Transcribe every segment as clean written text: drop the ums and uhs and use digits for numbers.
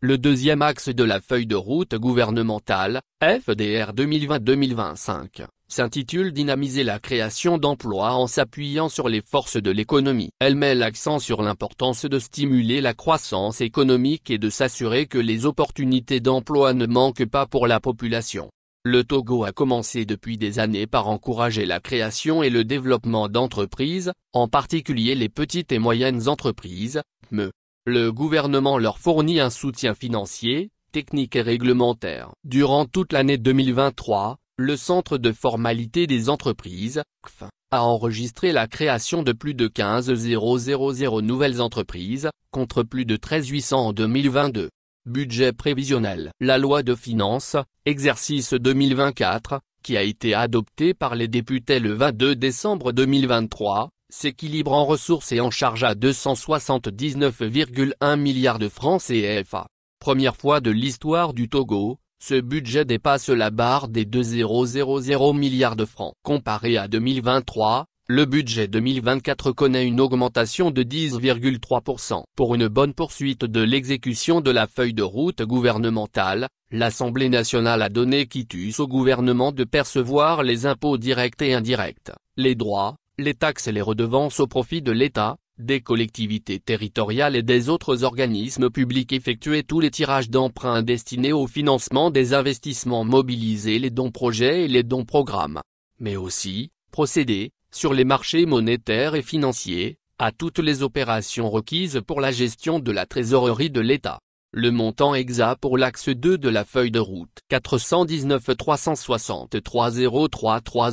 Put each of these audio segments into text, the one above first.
Le deuxième axe de la feuille de route gouvernementale, FDR 2020-2025, s'intitule Dynamiser la création d'emplois en s'appuyant sur les forces de l'économie. Elle met l'accent sur l'importance de stimuler la croissance économique et de s'assurer que les opportunités d'emploi ne manquent pas pour la population. Le Togo a commencé depuis des années par encourager la création et le développement d'entreprises, en particulier les petites et moyennes entreprises, PME. Le gouvernement leur fournit un soutien financier, technique et réglementaire. Durant toute l'année 2023, le Centre de formalité des entreprises, CFE, a enregistré la création de plus de 15 000 nouvelles entreprises, contre plus de 13 800 en 2022. Budget prévisionnel. La loi de finances, exercice 2024, qui a été adoptée par les députés le 22 décembre 2023, s'équilibre en ressources et en charges à 279,1 milliards de francs CFA. Première fois de l'histoire du Togo, ce budget dépasse la barre des 2,000 milliards de francs. Comparé à 2023, le budget 2024 connaît une augmentation de 10,3%. Pour une bonne poursuite de l'exécution de la feuille de route gouvernementale, l'Assemblée nationale a donné quitus au gouvernement de percevoir les impôts directs et indirects, les droits, les taxes et les redevances au profit de l'État, des collectivités territoriales et des autres organismes publics, effectuer tous les tirages d'emprunts destinés au financement des investissements, mobiliser les dons projets et les dons programmes, mais aussi procéder, sur les marchés monétaires et financiers, à toutes les opérations requises pour la gestion de la trésorerie de l'État. Le montant exact pour l'axe 2 de la feuille de route, 419 363 033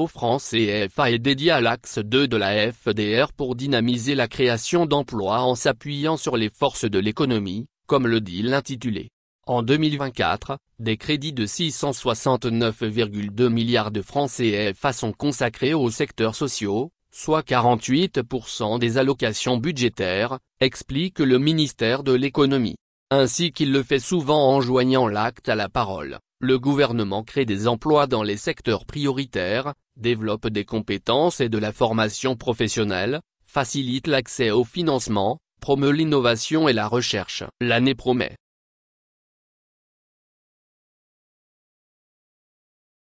francs CFA, est dédié à l'axe 2 de la FDR pour dynamiser la création d'emplois en s'appuyant sur les forces de l'économie, comme le dit l'intitulé. En 2024, des crédits de 669,2 milliards de francs CFA sont consacrés aux secteurs sociaux, soit 48% des allocations budgétaires, explique le ministère de l'économie. Ainsi qu'il le fait souvent en joignant l'acte à la parole, le gouvernement crée des emplois dans les secteurs prioritaires, développe des compétences et de la formation professionnelle, facilite l'accès au financement, promeut l'innovation et la recherche. L'année promet